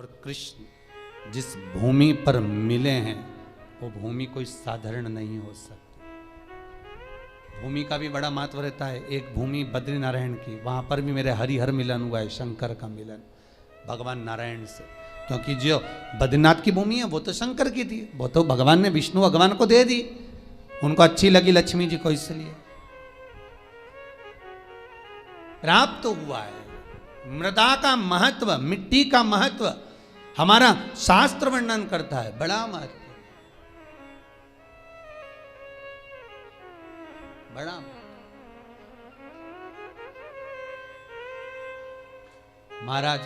और कृष्ण जिस भूमि पर मिले हैं वो भूमि कोई साधारण नहीं हो सकती। भूमि का भी बड़ा महत्व रहता है। एक भूमि बद्रीनारायण की, वहां पर भी मेरे हरिहर मिलन हुआ है, शंकर का मिलन भगवान नारायण से। क्योंकि जो बद्रीनाथ की भूमि है वो तो शंकर की थी, वो तो भगवान ने विष्णु भगवान को दे दी, उनको अच्छी लगी लक्ष्मी जी को, इसलिए प्राप्त हुआ है। मृदा का महत्व, मिट्टी का महत्व हमारा शास्त्र वर्णन करता है, बड़ा महत्व, बड़ा महाराज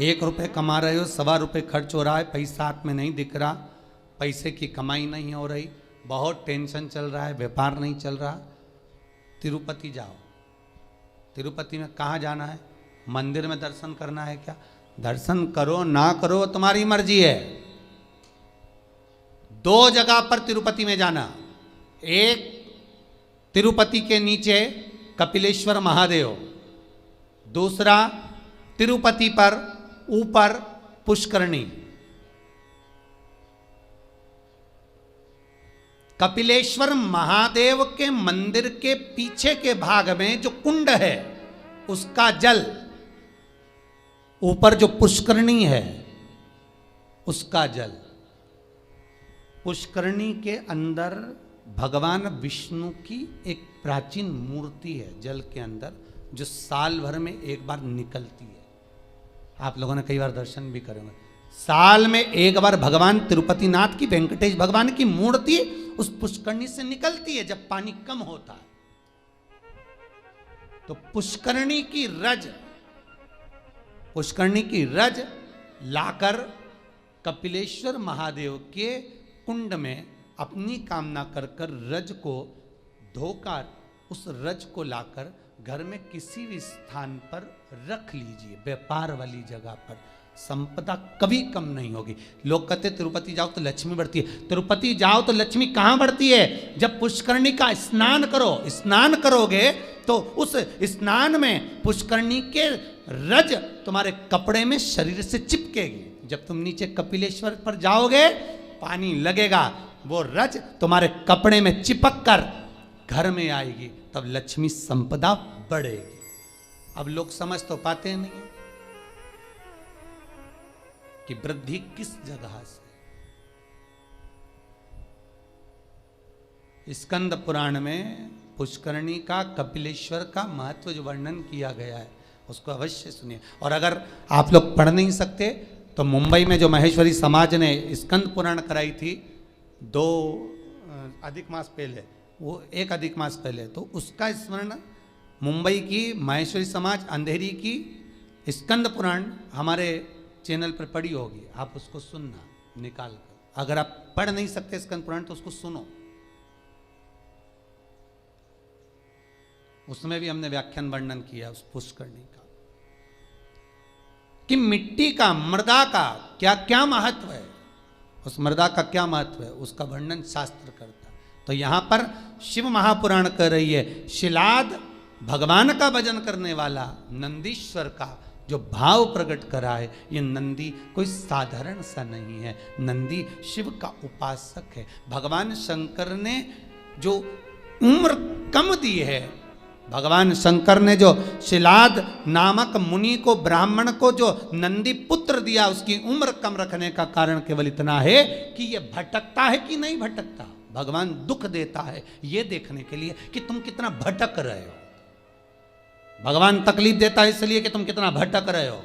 ₹1 कमा रहे हो, ₹1.25 खर्च हो रहा है, पैसा हाथ में नहीं दिख रहा, पैसे की कमाई नहीं हो रही, बहुत टेंशन चल रहा है, व्यापार नहीं चल रहा, तिरुपति जाओ। तिरुपति में कहाँ जाना है? मंदिर में दर्शन करना है क्या? दर्शन करो ना करो तुम्हारी मर्जी है। 2 जगह पर तिरुपति में जाना, एक तिरुपति के नीचे कपिलेश्वर महादेव, दूसरा तिरुपति पर ऊपर पुष्करणी। कपिलेश्वर महादेव के मंदिर के पीछे के भाग में जो कुंड है उसका जल, ऊपर जो पुष्करणी है उसका जल। पुष्करणी के अंदर भगवान विष्णु की एक प्राचीन मूर्ति है जल के अंदर, जो साल भर में एक बार निकलती है। आप लोगों ने कई बार दर्शन भी करे होंगे। साल में एक बार भगवान तिरुपति नाथ की, वेंकटेश भगवान की मूर्ति उस पुष्करणी से निकलती है जब पानी कम होता है। तो पुष्करणी की रज लाकर कपिलेश्वर महादेव के कुंड में अपनी कामना कर कर रज को धोकर, उस रज को लाकर घर में किसी भी स्थान पर रख लीजिए, व्यापार वाली जगह पर। संपदा कभी कम नहीं होगी। लोग कहते तिरुपति जाओ तो लक्ष्मी बढ़ती है। तिरुपति जाओ तो लक्ष्मी कहाँ बढ़ती है? जब पुष्करणी का स्नान करो। स्नान करोगे तो उस स्नान में पुष्करणी के रज तुम्हारे कपड़े में शरीर से चिपकेगी। जब तुम नीचे कपिलेश्वर पर जाओगे पानी लगेगा, वो रज तुम्हारे कपड़े में चिपक कर घर में आएगी, तब लक्ष्मी संपदा बढ़ेगी। अब लोग समझ तो पाते नहीं कि वृद्धि किस जगह से। स्कंद पुराण में पुष्करणी का, कपिलेश्वर का महत्व जो वर्णन किया गया है उसको अवश्य सुनिए। और अगर आप लोग पढ़ नहीं सकते तो मुंबई में जो महेश्वरी समाज ने स्कंद पुराण कराई थी 2 अधिक मास पहले, वो 1 अधिक मास पहले, तो उसका स्मरण मुंबई की महेश्वरी समाज अंधेरी की स्कंद पुराण हमारे चैनल पर पड़ी होगी, आप उसको सुनना निकाल कर। अगर आप पढ़ नहीं सकते स्कंद पुराण तो उसको सुनो, उसमें भी हमने व्याख्यान वर्णन किया उस पुष्करणी का कि मिट्टी का, मृदा का क्या क्या महत्व है, उस मृदा का क्या महत्व है, उसका वर्णन शास्त्र करता है। तो यहां पर शिव महापुराण कर रही है, शिलाद भगवान का भजन करने वाला नंदीश्वर का जो भाव प्रकट करा है, ये नंदी कोई साधारण सा नहीं है, नंदी शिव का उपासक है। भगवान शंकर ने जो उम्र कम दी है, भगवान शंकर ने जो शिलाद नामक मुनि को, ब्राह्मण को जो नंदी पुत्र दिया, उसकी उम्र कम रखने का कारण केवल इतना है कि ये भटकता है कि नहीं भटकता। भगवान दुख देता है ये देखने के लिए कि तुम कितना भटक रहे हो। भगवान तकलीफ देता है इसलिए कि तुम कितना भटक रहे हो।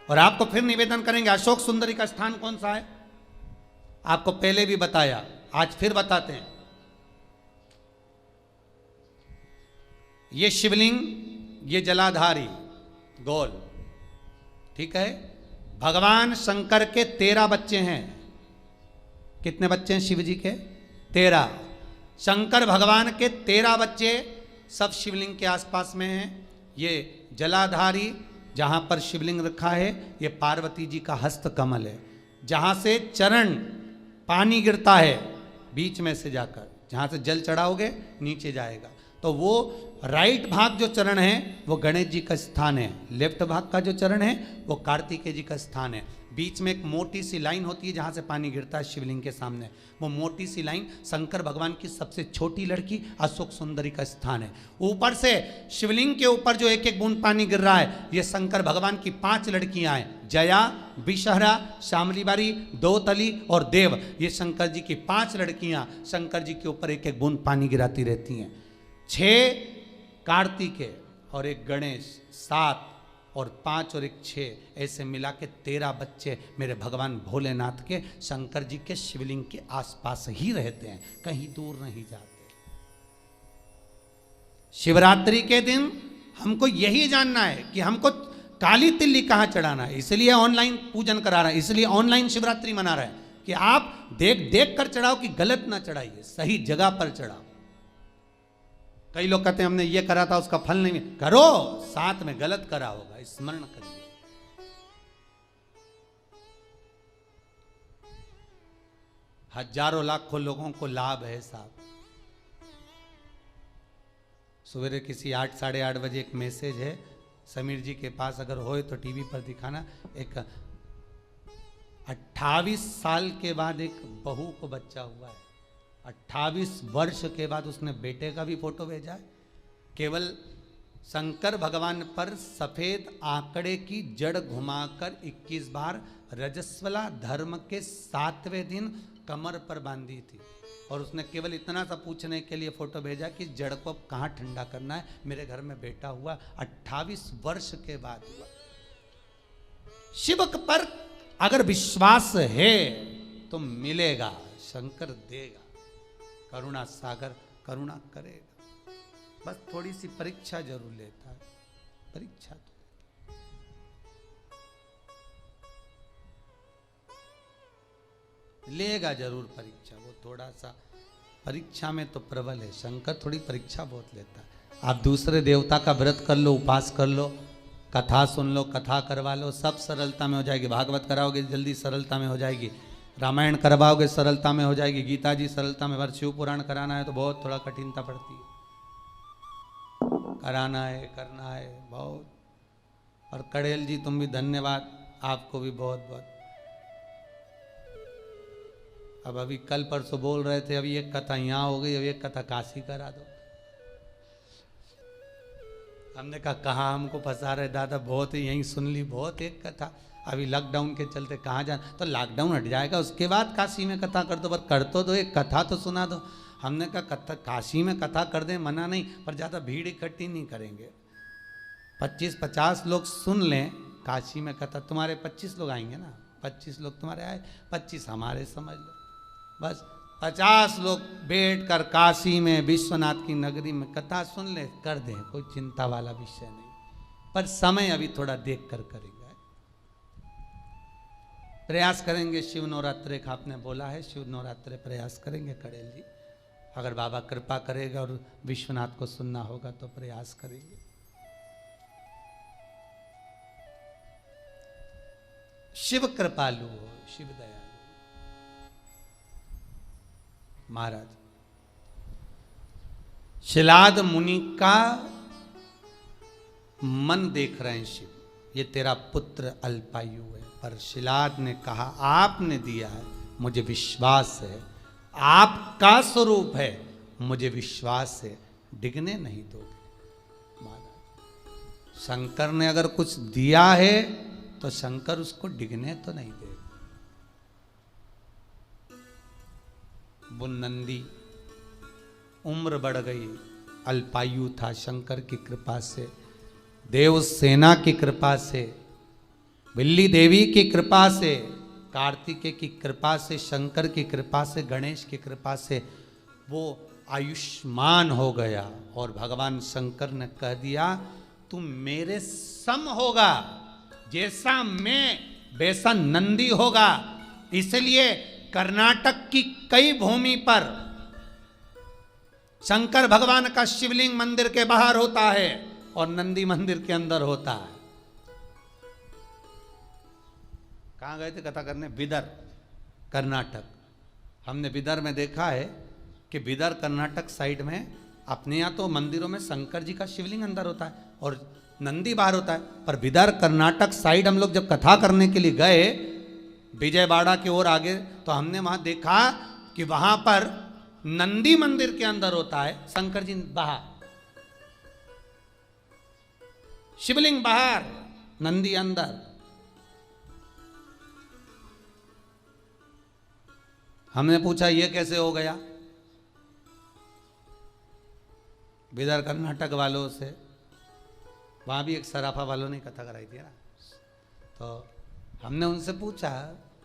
और आपको फिर निवेदन करेंगे, अशोक सुंदरी का स्थान कौन सा है? आपको पहले भी बताया, आज फिर बताते हैं। ये शिवलिंग, ये जलाधारी गोल, ठीक है। भगवान शंकर के 13 बच्चे हैं। कितने बच्चे हैं शिव जी के? 13। शंकर भगवान के 13 बच्चे सब शिवलिंग के आसपास में हैं। ये जलाधारी जहाँ पर शिवलिंग रखा है, ये पार्वती जी का हस्त कमल है, जहाँ से चरण पानी गिरता है बीच में से जाकर, जहाँ से जल चढ़ाओगे नीचे जाएगा। तो वो राइट भाग जो चरण है वो गणेश जी का स्थान है, लेफ्ट भाग का जो चरण है वो कार्तिकेय जी का स्थान है। बीच में एक मोटी सी लाइन होती है जहाँ से पानी गिरता है शिवलिंग के सामने, वो मोटी सी लाइन शंकर भगवान की सबसे छोटी लड़की अशोक सुंदरी का स्थान है। ऊपर से शिवलिंग के ऊपर जो एक एक बूंद पानी गिर रहा है ये शंकर भगवान की 5 लड़कियां हैं, जया, विषहरा, शामलीबारी, दोतली और देव। ये शंकर जी की 5 लड़कियां शंकर जी के ऊपर एक एक बूंद पानी गिराती रहती हैं। 6 कार्तिकेय और एक गणेश, 7 और 5 और एक 6, ऐसे मिला के 13 बच्चे मेरे भगवान भोलेनाथ के शंकर जी के शिवलिंग के आसपास ही रहते हैं, कहीं दूर नहीं जाते। शिवरात्रि के दिन हमको यही जानना है कि हमको काली तिल्ली कहाँ चढ़ाना है, इसलिए ऑनलाइन पूजन करा रहा है, इसलिए ऑनलाइन शिवरात्रि मना रहा है कि आप देख देख कर चढ़ाओ कि गलत ना चढ़ाइए, सही जगह पर चढ़ाओ। कई लोग कहते हैं हमने ये करा था उसका फल नहीं, करो, साथ में गलत करा होगा, स्मरण करिए। हजारों लाखों लोगों को लाभ है साहब। सवेरे किसी 8 साढ़े 8 बजे एक मैसेज है, समीर जी के पास अगर होए तो टीवी पर दिखाना। एक 28 साल के बाद एक बहू को बच्चा हुआ है, 28 वर्ष के बाद उसने बेटे का भी फोटो भेजा है। केवल शंकर भगवान पर सफेद आंकड़े की जड़ घुमाकर 21 बार रजस्वला धर्म के 7वें दिन कमर पर बांधी थी, और उसने केवल इतना सा पूछने के लिए फोटो भेजा कि जड़ को कहाँ ठंडा करना है, मेरे घर में बेटा हुआ, 28 वर्ष के बाद हुआ। शिव पर अगर विश्वास है तो मिलेगा, शंकर देगा, करुणा सागर करुणा करेगा। बस थोड़ी सी परीक्षा जरूर लेता है, परीक्षा तो लेगा जरूर परीक्षा, वो थोड़ा सा परीक्षा में तो प्रबल है। शंकर थोड़ी परीक्षा बहुत लेता है। आप दूसरे देवता का व्रत कर लो, उपास कर लो, कथा सुन लो, कथा करवा लो, सब सरलता में हो जाएगी। भागवत कराओगे जल्दी सरलता में हो जाएगी, रामायण करवाओगे सरलता में हो जाएगी, गीता जी सरलता में। पर शिव पुराण कराना है तो बहुत थोड़ा कठिनता पड़ती है, कराना है, करना है बहुत। और कड़ेल जी तुम भी धन्यवाद, आपको भी बहुत बहुत। अब अभी कल परसों बोल रहे थे अभी एक कथा यहाँ हो गई, अभी एक कथा काशी करा दो। हमने कहा कहाँ हमको फंसा रहे दादा, बहुत ही यहीं सुन ली, बहुत एक कथा। अभी लॉकडाउन के चलते कहाँ जाना, तो लॉकडाउन हट जाएगा उसके बाद काशी में कथा कर दो, पर कर तो दो, एक कथा तो सुना दो। हमने कहा कथा काशी में कथा कर दें, मना नहीं, पर ज़्यादा भीड़ इकट्ठी नहीं करेंगे। 25-50 लोग सुन लें काशी में कथा, तुम्हारे 25 लोग आएंगे ना, 25 लोग तुम्हारे आए, 25 हमारे समझ लो, बस 50 लोग बैठ कर काशी में विश्वनाथ की नगरी में कथा सुन ले, कर दें, कोई चिंता वाला विषय नहीं। पर समय अभी थोड़ा देख कर करेंगे, प्रयास करेंगे। शिव नवरात्रे का आपने बोला है, शिव नवरात्रे प्रयास करेंगे कड़ेल जी, अगर बाबा कृपा करेगा और विश्वनाथ को सुनना होगा तो प्रयास करेंगे। शिव कृपालु हो, शिव दयालु। महाराज शिलाद मुनि का मन देख रहे हैं शिव, ये तेरा पुत्र अल्पायु है, पर शिलाद ने कहा आपने दिया है, मुझे विश्वास है, आपका स्वरूप है, मुझे विश्वास है, डिगने नहीं दोगे। महाराज शंकर ने अगर कुछ दिया है तो शंकर उसको डिगने तो नहीं देगा। वो नंदी उम्र बढ़ गई, अल्पायु था, शंकर की कृपा से, देव सेना की कृपा से, बिल्ली देवी की कृपा से, कार्तिकेय की कृपा से, शंकर की कृपा से, गणेश की कृपा से वो आयुष्मान हो गया। और भगवान शंकर ने कह दिया तू मेरे सम होगा, जैसा मैं वैसा नंदी होगा। इसलिए कर्नाटक की कई भूमि पर शंकर भगवान का शिवलिंग मंदिर के बाहर होता है और नंदी मंदिर के अंदर होता है। कहाँ गए थे कथा करने? बिदर, कर्नाटक। हमने बिदर में देखा है कि बिदर कर्नाटक साइड में अपने यहाँ तो मंदिरों में शंकर जी का शिवलिंग अंदर होता है और नंदी बाहर होता है, पर बिदर कर्नाटक साइड हम लोग जब कथा करने के लिए गए विजयवाड़ा की ओर आगे, तो हमने वहां देखा कि वहां पर नंदी मंदिर के अंदर होता है, शंकर जी बाहर, शिवलिंग बाहर, नंदी अंदर। हमने पूछा ये कैसे हो गया बिदर कर्नाटक वालों से, वहां भी एक सराफा वालों ने कथा कराई थी ना, तो हमने उनसे पूछा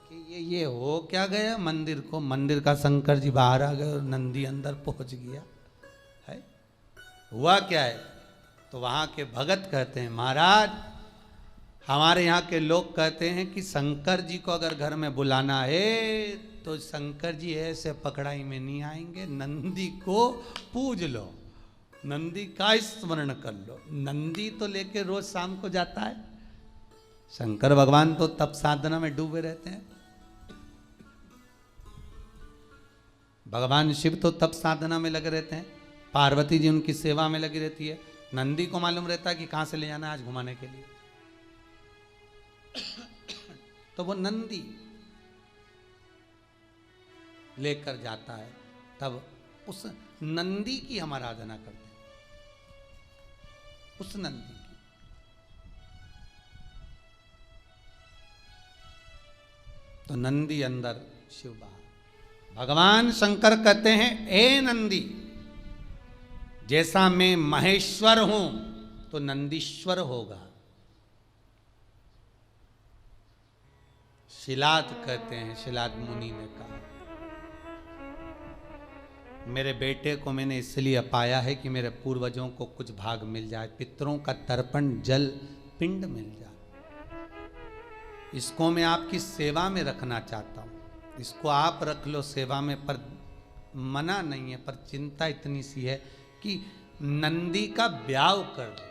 कि ये हो क्या गया मंदिर को, मंदिर का शंकर जी बाहर आ गए और नंदी अंदर पहुंच गया है, हुआ क्या है? तो वहां के भगत कहते हैं महाराज हमारे यहाँ के लोग कहते हैं कि शंकर जी को अगर घर में बुलाना है तो शंकर जी ऐसे पकड़ाई में नहीं आएंगे, नंदी को पूज लो, नंदी का स्मरण कर लो। नंदी तो लेके रोज शाम को जाता है, शंकर भगवान तो तप साधना में डूबे रहते हैं, भगवान शिव तो तप साधना में लगे रहते हैं, पार्वती जी उनकी सेवा में लगी रहती है। नंदी को मालूम रहता है कि कहां से ले जाना है आज घुमाने के लिए, तो वो नंदी लेकर जाता है, तब उस नंदी की हम आराधना करते हैं, उस नंदी की। तो नंदी अंदर शिव बाहर। भगवान शंकर कहते हैं ए नंदी, जैसा मैं महेश्वर हूं तो नंदीश्वर होगा। शिलाद कहते हैं, शिलाद मुनि ने कहा मेरे बेटे को मैंने इसलिए पाया है कि मेरे पूर्वजों को कुछ भाग मिल जाए, पितरों का तर्पण जल पिंड मिल जाए। इसको मैं आपकी सेवा में रखना चाहता हूं, इसको आप रख लो सेवा में, पर मना नहीं है, पर चिंता इतनी सी है कि नंदी का ब्याह कर दो।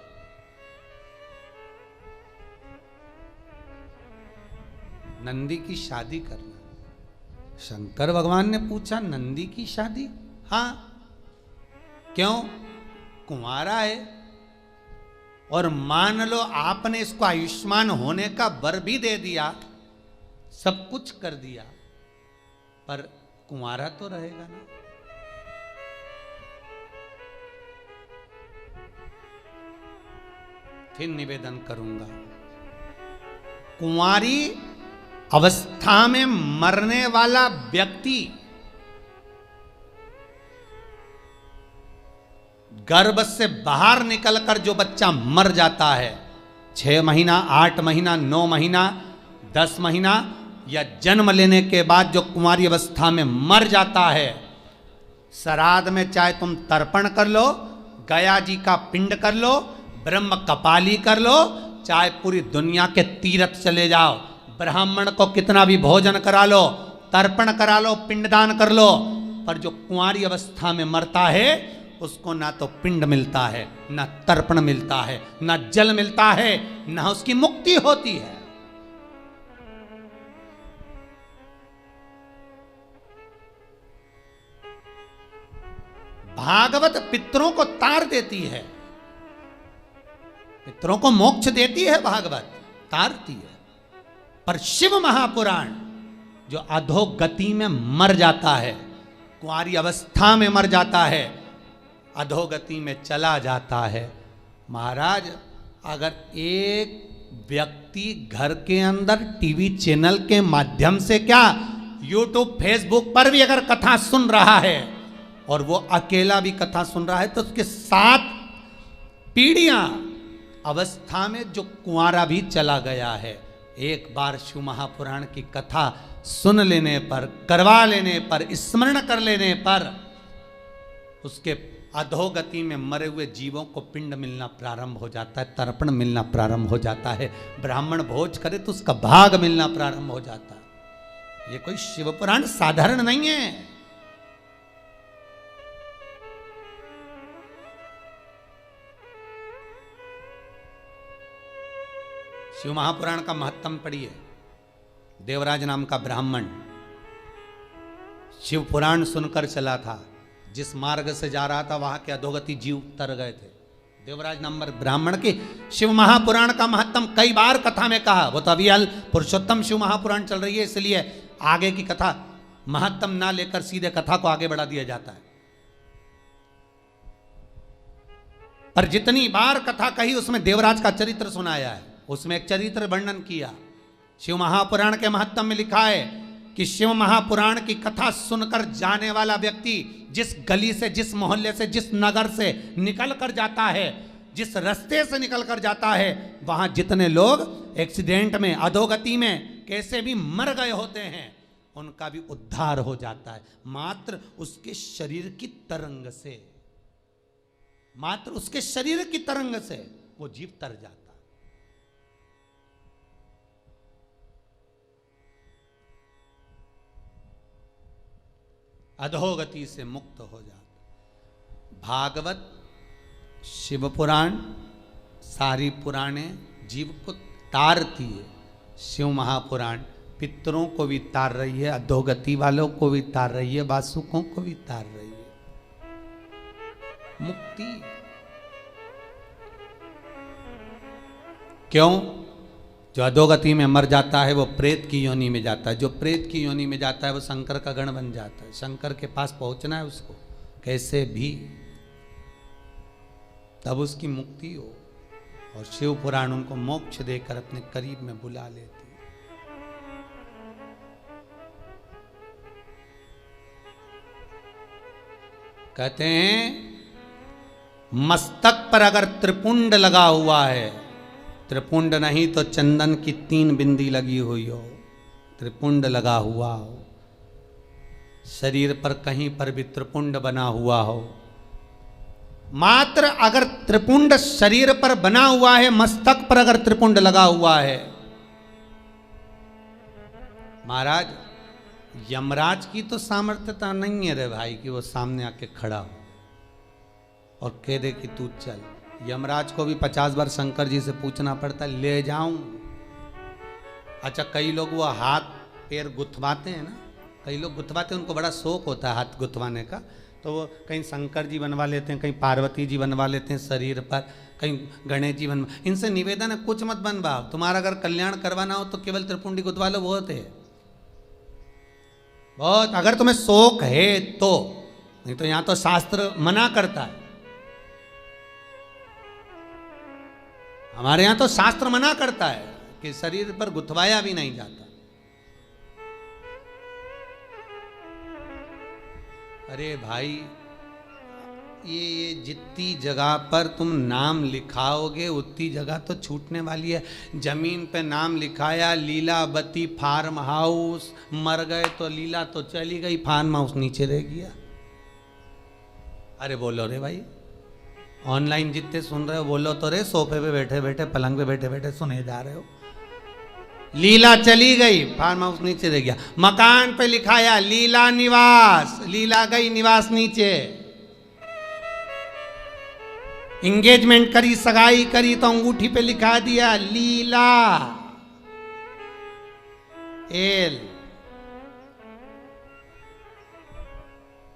नंदी की शादी करना। शंकर भगवान ने पूछा नंदी की शादी? हाँ, क्यों? कुंवारा है, और मान लो आपने इसको आयुष्मान होने का वर भी दे दिया, सब कुछ कर दिया, पर कुंवारा तो रहेगा ना। फिर निवेदन करूंगा, कुंवारी अवस्था में मरने वाला व्यक्ति गर्भ से बाहर निकलकर जो बच्चा मर जाता है, 6 महीना, 8 महीना, 9 महीना, 10 महीना या जन्म लेने के बाद जो कुंवारी अवस्था में मर जाता है, श्राद्ध में चाहे तुम तर्पण कर लो, गया जी का पिंड कर लो, ब्रह्म कपाली कर लो, चाहे पूरी दुनिया के तीर्थ चले जाओ, ब्राह्मण को कितना भी भोजन करा लो, तर्पण करा लो, पिंडदान कर लो, पर जो कुंवारी अवस्था में मरता है उसको ना तो पिंड मिलता है, ना तर्पण मिलता है, ना जल मिलता है, ना उसकी मुक्ति होती है। भागवत पितरों को तार देती है, पितरों को मोक्ष देती है, भागवत तारती है, पर शिव महापुराण जो अधोगति में मर जाता है, कुंवारी अवस्था में मर जाता है, अधोगति में चला जाता है। महाराज अगर एक व्यक्ति घर के अंदर टीवी चैनल के माध्यम से क्या यूट्यूब फेसबुक पर भी अगर कथा सुन रहा है और वो अकेला भी कथा सुन रहा है, तो उसके 7 पीढ़ियां अवस्था में जो कुंवारा भी चला गया है, एक बार शिव महापुराण की कथा सुन लेने पर, करवा लेने पर, स्मरण कर लेने पर उसके अधोगति में मरे हुए जीवों को पिंड मिलना प्रारंभ हो जाता है, तर्पण मिलना प्रारंभ हो जाता है, ब्राह्मण भोज करे तो उसका भाग मिलना प्रारंभ हो जाता है। ये कोई शिव पुराण साधारण नहीं है। शिव महापुराण का महत्तम पढ़िए। देवराज नाम का ब्राह्मण शिव पुराण सुनकर चला था, जिस मार्ग से जा रहा था वहां के अधोगति जीव तर गए थे। देवराज नंबर ब्राह्मण के शिव महापुराण का महत्तम कई बार कथा में कहा, वो तो अभी पुरुषोत्तम शिव महापुराण चल रही है, इसलिए आगे की कथा महत्तम ना लेकर सीधे कथा को आगे बढ़ा दिया जाता है। पर जितनी बार कथा कही उसमें देवराज का चरित्र सुनाया है, उसमें एक चरित्र वर्णन किया। शिव महापुराण के महत्तम में लिखा है कि शिव महापुराण की कथा सुनकर जाने वाला व्यक्ति जिस गली से, जिस मोहल्ले से, जिस नगर से निकल कर जाता है, जिस रास्ते से निकल कर जाता है, वहां जितने लोग एक्सीडेंट में, अधोगति में कैसे भी मर गए होते हैं, उनका भी उद्धार हो जाता है, मात्र उसके शरीर की तरंग से, मात्र उसके शरीर की तरंग से वो जीव तर जाता है। अधोगति से मुक्त हो जाता। भागवत, शिव पुराण, सारी पुराणे जीव को तारती है। शिव महापुराण पितरों को भी तार रही है, अधोगति वालों को भी तार रही है, वासुकों को भी तार रही है। मुक्ति क्यों? जो अधोगति में मर जाता है वो प्रेत की योनि में जाता है, जो प्रेत की योनि में जाता है वो शंकर का गण बन जाता है। शंकर के पास पहुंचना है उसको कैसे भी, तब उसकी मुक्ति हो। और शिव पुराण उनको मोक्ष देकर अपने करीब में बुला लेती है। कहते हैं मस्तक पर अगर त्रिपुंड लगा हुआ है, त्रिपुंड नहीं तो चंदन की 3 बिंदी लगी हुई हो, त्रिपुंड लगा हुआ हो, शरीर पर कहीं पर भी त्रिपुंड बना हुआ हो, मात्र अगर त्रिपुंड शरीर पर बना हुआ है, मस्तक पर अगर त्रिपुंड लगा हुआ है, महाराज यमराज की तो सामर्थ्यता नहीं है रे भाई कि वो सामने आके खड़ा हो और कह दे कि तू चल। यमराज को भी 50 बार शंकर जी से पूछना पड़ता है, ले जाऊं? अच्छा, कई लोग वो हाथ पैर गुथवाते हैं ना, कई लोग गुथवाते हैं, उनको बड़ा शौक होता है हाथ गुथवाने का, तो वो कहीं शंकर जी बनवा लेते हैं, कहीं पार्वती जी बनवा लेते हैं शरीर पर, कहीं गणेश जी बनवा। इनसे निवेदन है कुछ मत बनवाओ, तुम्हारा अगर कल्याण करवाना हो तो केवल त्रिपुंडी गुथवा लो, बहुत है, बहुत, अगर तुम्हें शौक है तो। नहीं तो यहां तो शास्त्र मना करता है, हमारे यहां तो शास्त्र मना करता है कि शरीर पर गुथवाया भी नहीं जाता। अरे भाई, ये जितनी जगह पर तुम नाम लिखाओगे उतनी जगह तो छूटने वाली है। जमीन पे नाम लिखाया लीलावती फार्म हाउस, मर गए तो लीला तो चली गई, फार्म हाउस नीचे रह गया। अरे बोलो रे भाई, ऑनलाइन जितने सुन रहे हो बोलो तो रे, सोफे पे बैठे बैठे, पलंग पे बैठे बैठे सुने जा रहे हो। लीला चली गई, फार्म हाउस नीचे रह गया। मकान पे लिखाया लीला निवास, लीला गई, निवास नीचे। एंगेजमेंट करी, सगाई करी तो अंगूठी पे लिखा दिया लीला एल।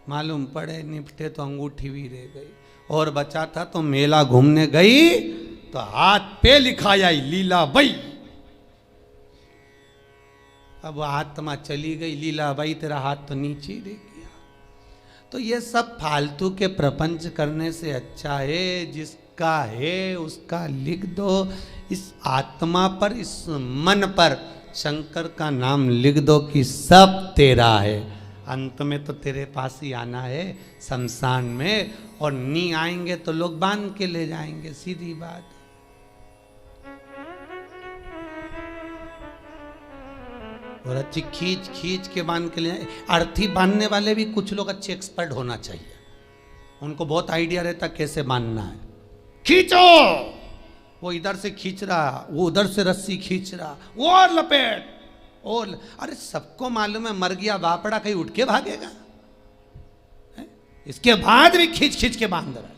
मालूम पड़े निपटे तो अंगूठी भी रह गई, और बचा था तो मेला घूमने गई तो हाथ पे लिखाया लीला बाई। अब आत्मा चली गई, लीला बाई तेरा हाथ तो नीचे ही रह गया। तो ये सब फालतू के प्रपंच करने से अच्छा है जिसका है उसका लिख दो। इस आत्मा पर, इस मन पर शंकर का नाम लिख दो कि सब तेरा है। अंत में तो तेरे पास ही आना है शमशान में, और नी आएंगे तो लोग बांध के ले जाएंगे, सीधी बात। और अच्छी खींच खींच के बांध के ले जाए। अर्थी बांधने वाले भी कुछ लोग अच्छे एक्सपर्ट होना चाहिए, उनको बहुत आइडिया रहता कैसे बांधना है। खींचो, वो इधर से खींच रहा, वो उधर से रस्सी खींच रहा, वो और लपेट, और अरे सबको मालूम है मर गया बापड़ा, कहीं उठ के भागेगा? इसके बाद भी खींच खींच के बांध रहा है।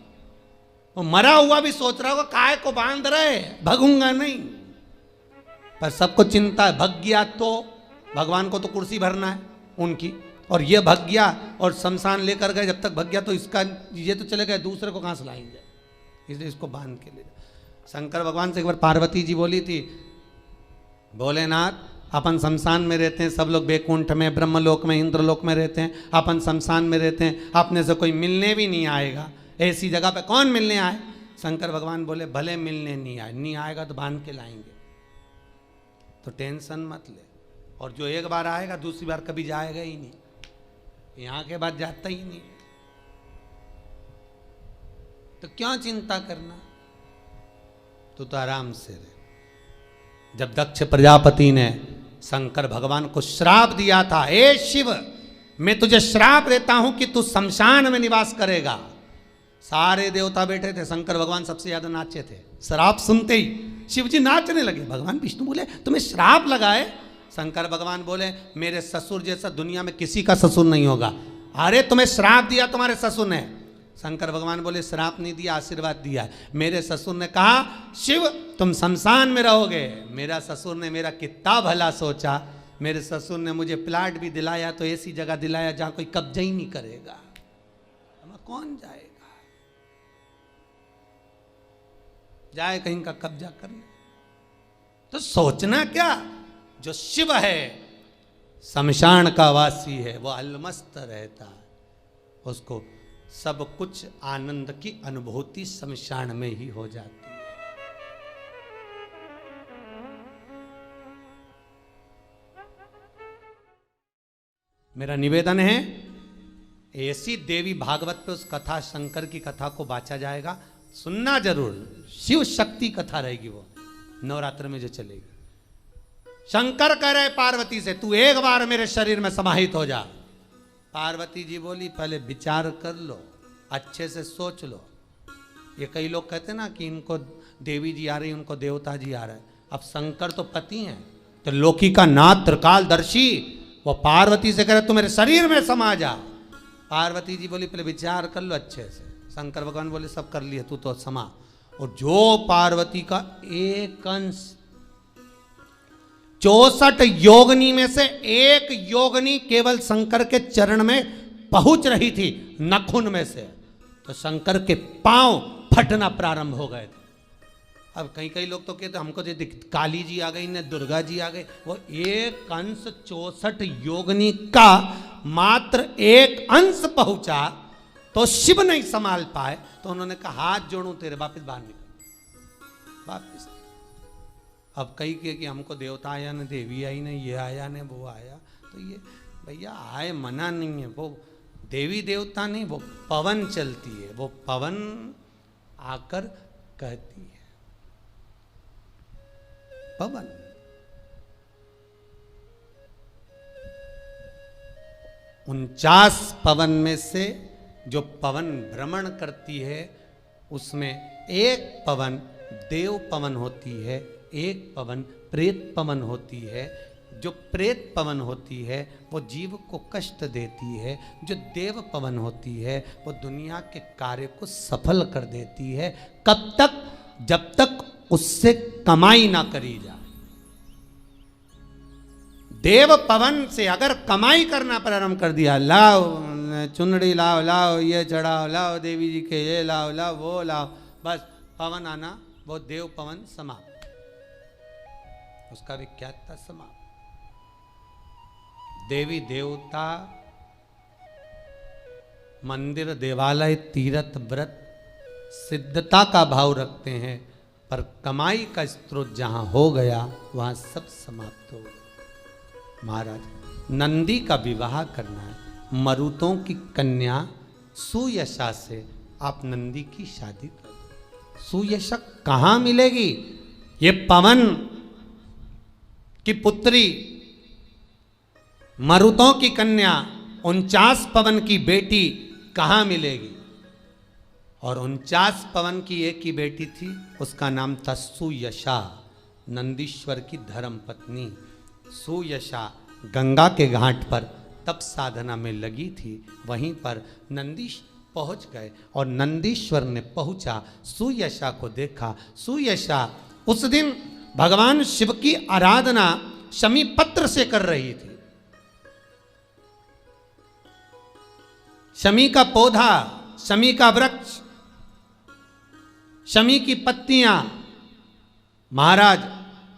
वो मरा हुआ भी सोच रहा होगा काय को बांध रहे, भगूंगा नहीं। पर सबको चिंता है, भग गया तो भगवान को तो कुर्सी भरना है उनकी, और ये भग गया और शमशान लेकर गए, जब तक भग गया तो इसका ये तो चले गए, दूसरे को कहाँ से लाएंगे, इसलिए इसको बांध के ले जाए। शंकर भगवान से एक बार पार्वती जी बोली थी, भोलेनाथ अपन शमशान में रहते हैं, सब लोग बैकुंठ में, ब्रह्मलोक में, इंद्रलोक में रहते हैं, अपन शमशान में रहते हैं, अपने से कोई मिलने भी नहीं आएगा, ऐसी जगह पे कौन मिलने आए। शंकर भगवान बोले भले मिलने नहीं आएगा तो बांध के लाएंगे, तो टेंशन मत ले, और जो एक बार आएगा दूसरी बार कभी जाएगा ही नहीं, यहां के बाद जाता ही नहीं, तो क्यों चिंता करना, तो आराम से रहे। जब दक्ष प्रजापति ने शंकर भगवान को श्राप दिया था, हे शिव मैं तुझे श्राप देता हूं कि तू शमशान में निवास करेगा, सारे देवता बैठे थे, शंकर भगवान सबसे ज्यादा नाचे थे। श्राप सुनते ही शिव जी नाचने लगे। भगवान विष्णु बोले तुम्हें श्राप लगाए। शंकर भगवान बोले मेरे ससुर जैसा दुनिया में किसी का ससुर नहीं होगा। अरे तुम्हें श्राप दिया तुम्हारे ससुर ने। शंकर भगवान बोले श्राप नहीं दिया, आशीर्वाद दिया। मेरे ससुर ने कहा शिव तुम शमशान में रहोगे। मेरा ससुर ने मेरा कितना भला सोचा, मेरे ससुर ने मुझे प्लाट भी दिलाया, तो ऐसी जगह दिलाया जहां कोई कब्जा ही नहीं करेगा, कौन जाएगा, जाए कहीं का कब्जा करने। तो सोचना क्या, जो शिव है शमशान का वासी है, वो अलमस्त रहता है, उसको सब कुछ आनंद की अनुभूति शमशान में ही हो जाती है। मेरा निवेदन है ऐसी देवी भागवत पे उस कथा, शंकर की कथा को बांचा जाएगा, सुनना जरूर। शिव शक्ति कथा रहेगी, वो नवरात्र में जो चलेगी। शंकर कह रहे पार्वती से तू एक बार मेरे शरीर में समाहित हो जा। पार्वती जी बोली पहले विचार कर लो, अच्छे से सोच लो। ये कई लोग कहते हैं ना कि इनको देवी जी आ रही, उनको देवता जी आ रहे हैं। अब शंकर तो पति हैं, तो लोकी का नाथ त्रिकालदर्शी, वो पार्वती से कह रहे तू मेरे शरीर में समा जा। पार्वती जी बोली पहले विचार कर लो अच्छे से। शंकर भगवान बोले सब कर लिए, तू तो समा। और जो पार्वती का एक अंश 64 योगनी में से एक योगनी केवल शंकर के चरण में पहुंच रही थी, नखुन में से, तो शंकर के पांव फटना प्रारंभ हो गए थे। अब कई लोग तो कहते हमको जो काली जी आ गई, ने दुर्गा जी आ गई, वो एक अंश 64 योगनी का मात्र एक अंश पहुंचा, तो शिव नहीं संभाल पाए, तो उन्होंने कहा हाथ जोड़ूं तेरे, वापिस बाहर निकल वापिस। अब कई के कि हमको देवता आया न देवी आई न ये आया न वो आया, तो ये भैया आए मना नहीं है, वो देवी देवता नहीं, वो पवन चलती है, वो पवन आकर कहती है, पवन। उनचास पवन में से जो पवन भ्रमण करती है, उसमें एक पवन देव पवन होती है, एक पवन प्रेत पवन होती है। जो प्रेत पवन होती है वो जीव को कष्ट देती है, जो देव पवन होती है वो दुनिया के कार्य को सफल कर देती है। कब तक? जब तक उससे कमाई ना करी जाए। देव पवन से अगर कमाई करना प्रारंभ कर दिया, लाओ चुनड़ी लाओ, लाओ ये चढ़ाओ, लाओ देवी जी के ये लाओ, लाओ वो लाओ, बस पवन आना, वो देव पवन समाप्त, उसका विख्यात था समाप्त। देवी देवता मंदिर देवालय तीर्थ व्रत सिद्धता का भाव रखते हैं, पर कमाई का स्रोत जहां हो गया वहां सब समाप्त हो गया। महाराज नंदी का विवाह करना है, मरुतों की कन्या सुयशा से आप नंदी की शादी कर दो। सुयशा कहां मिलेगी? ये पवन की पुत्री, मरुतों की कन्या, 49 पवन की बेटी कहां मिलेगी? और 49 पवन की एक ही बेटी थी, उसका नाम था सुयशा, नंदीश्वर की धर्म पत्नी। सुयशा गंगा के घाट पर तप साधना में लगी थी, वहीं पर नंदीश पहुंच गए और नंदीश्वर ने पहुंचा, सुयशा को देखा। सुयशा उस दिन भगवान शिव की आराधना शमी पत्र से कर रही थी। शमी का पौधा, शमी का वृक्ष, शमी की पत्तियां महाराज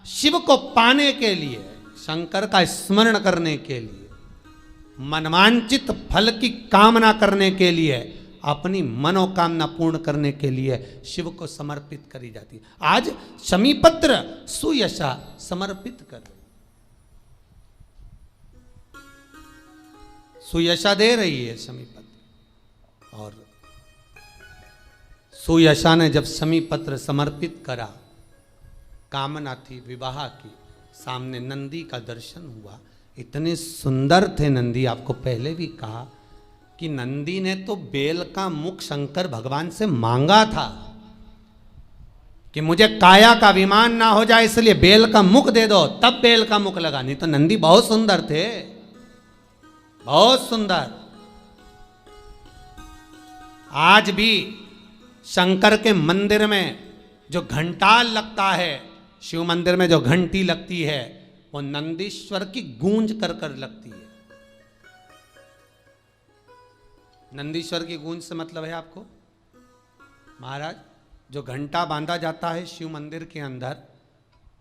शिव को पाने के लिए, शंकर का स्मरण करने के लिए, मनवांचित फल की कामना करने के लिए, अपनी मनोकामना पूर्ण करने के लिए शिव को समर्पित करी जाती है। आज शमी पत्र सुयशा समर्पित कर रही, सुयशा दे रही है शमी पत्र। और सुयशा ने जब शमी पत्र समर्पित करा, कामना थी विवाह की, सामने नंदी का दर्शन हुआ। इतने सुंदर थे नंदी, आपको पहले भी कहा कि नंदी ने तो बेल का मुख शंकर भगवान से मांगा था कि मुझे काया का विमान ना हो जाए, इसलिए बेल का मुख दे दो, तब बेल का मुख लगा। नहीं तो नंदी बहुत सुंदर थे, बहुत सुंदर। आज भी शंकर के मंदिर में जो घंटाल लगता है, शिव मंदिर में जो घंटी लगती है, वो नंदीश्वर की गूंज कर कर लगती है। नंदीश्वर की गूंज से मतलब है आपको महाराज, जो घंटा बांधा जाता है शिव मंदिर के अंदर,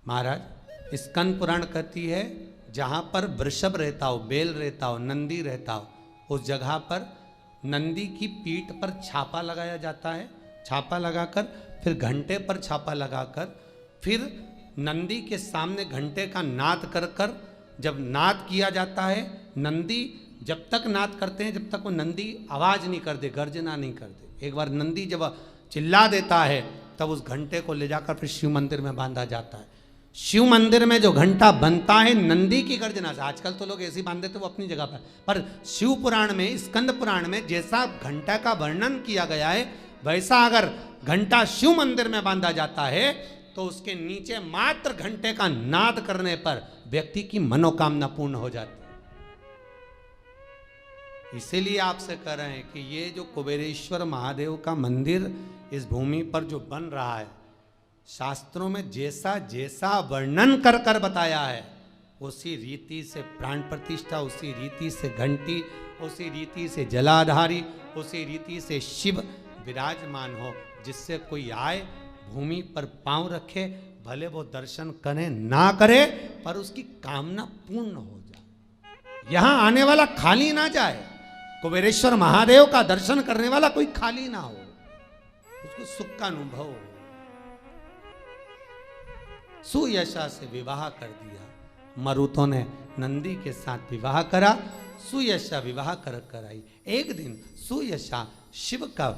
महाराज स्कंद पुराण कहती है जहां पर वृषभ रहता हो, बेल रहता हो, नंदी रहता हो, उस जगह पर नंदी की पीठ पर छापा लगाया जाता है। छापा लगाकर फिर घंटे पर छापा लगाकर फिर नंदी के सामने घंटे का नाद कर कर जब नाद किया जाता है, नंदी जब तक नाद करते हैं, जब तक वो नंदी आवाज नहीं कर दे, गर्जना नहीं कर दे। एक बार नंदी जब चिल्ला देता है तब उस घंटे को ले जाकर फिर शिव मंदिर में बांधा जाता है। शिव मंदिर में जो घंटा बनता है नंदी की गर्जना से, आजकल तो लोग ऐसे ही बांध देते वो अपनी जगह पर शिव पुराण में, स्कंद पुराण में जैसा घंटा का वर्णन किया गया है, वैसा अगर घंटा शिव मंदिर में बांधा जाता है तो उसके नीचे मात्र घंटे का नाद करने पर व्यक्ति की मनोकामना पूर्ण हो जाती है। इसीलिए आपसे कह रहे हैं कि ये जो कुबेरेश्वर महादेव का मंदिर इस भूमि पर जो बन रहा है, शास्त्रों में जैसा जैसा वर्णन कर कर बताया है, उसी रीति से प्राण प्रतिष्ठा, उसी रीति से घंटी, उसी रीति से जलाधारी, उसी रीति से शिव विराजमान हो, जिससे कोई आए भूमि पर पांव रखे, भले वो दर्शन करे ना करे, पर उसकी कामना पूर्ण हो जाए। यहां आने वाला खाली ना जाए, कुबेरेश्वर महादेव का दर्शन करने वाला कोई खाली ना हो, उसको सुख का अनुभव हो। सुयशा से विवाह कर दिया, मरुतों ने नंदी के साथ विवाह करा, सुयशा विवाह कर आई। एक दिन सुयशा शिव का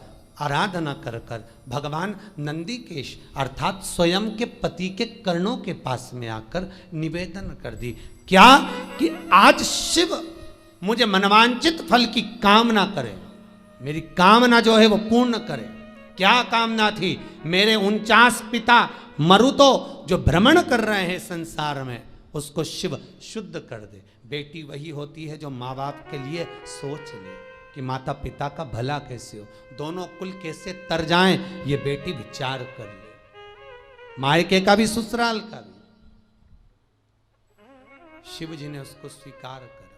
आराधना कर कर भगवान नंदीकेश अर्थात स्वयं के पति के कर्णों के पास में आकर निवेदन कर दी, क्या कि आज शिव मुझे मनवांचित फल की कामना करे, मेरी कामना जो है वो पूर्ण करे। क्या कामना थी? मेरे 49 पिता मरुतो जो भ्रमण कर रहे हैं संसार में, उसको शिव शुद्ध कर दे। बेटी वही होती है जो माँ बाप के लिए सोच ले कि माता पिता का भला कैसे हो, दोनों कुल कैसे तर जाएं, ये बेटी विचार कर ले, मायके का भी ससुराल का भी। शिव जी ने उसको स्वीकार करा,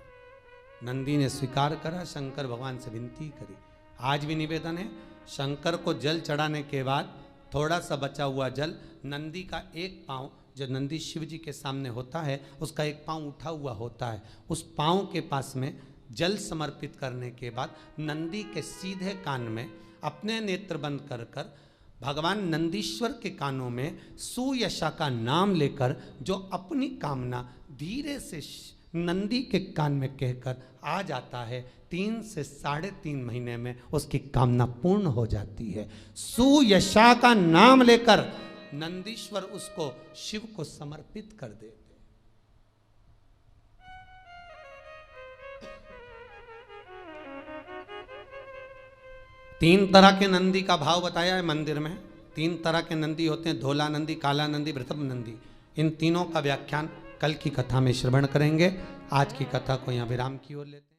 नंदी ने स्वीकार करा, शंकर भगवान से विनती करी। आज भी निवेदन है, शंकर को जल चढ़ाने के बाद थोड़ा सा बचा हुआ जल, नंदी का एक पांव जो नंदी शिव जी के सामने होता है, उसका एक पांव उठा हुआ होता है, उस पांव के पास में जल समर्पित करने के बाद नंदी के सीधे कान में अपने नेत्र बंद कर कर भगवान नंदीश्वर के कानों में सुयशा का नाम लेकर जो अपनी कामना धीरे से नंदी के कान में कहकर आ जाता है, 3 से 3.5 महीने में उसकी कामना पूर्ण हो जाती है। सुयशा का नाम लेकर नंदीश्वर उसको शिव को समर्पित कर देते। तीन तरह के नंदी का भाव बताया है मंदिर में। 3 तरह के नंदी होते हैं, धोला नंदी, काला नंदी, वृषभ नंदी। इन तीनों का व्याख्यान कल की कथा में श्रवण करेंगे। आज की कथा को यहाँ विराम की ओर लेते हैं।